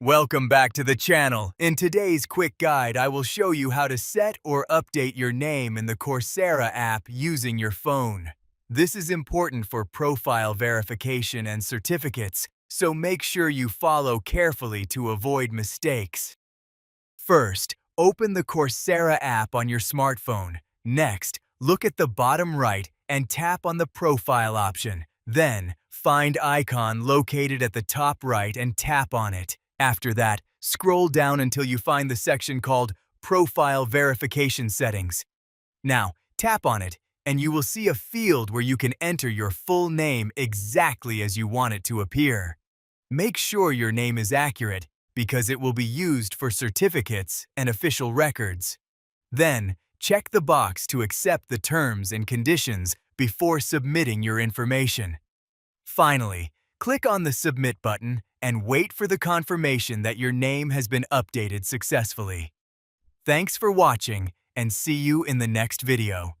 Welcome back to the channel. In today's quick guide, I will show you how to set or update your name in the Coursera app using your phone. This is important for profile verification and certificates, so make sure you follow carefully to avoid mistakes. First, open the Coursera app on your smartphone. Next, look at the bottom right and tap on the profile option. Then, find icon located at the top right and tap on it. After that, scroll down until you find the section called Profile Verification Settings. Now, tap on it, and you will see a field where you can enter your full name exactly as you want it to appear. Make sure your name is accurate, because it will be used for certificates and official records. Then, check the box to accept the terms and conditions before submitting your information. Finally, click on the Submit button and wait for the confirmation that your name has been updated successfully. Thanks for watching, and see you in the next video.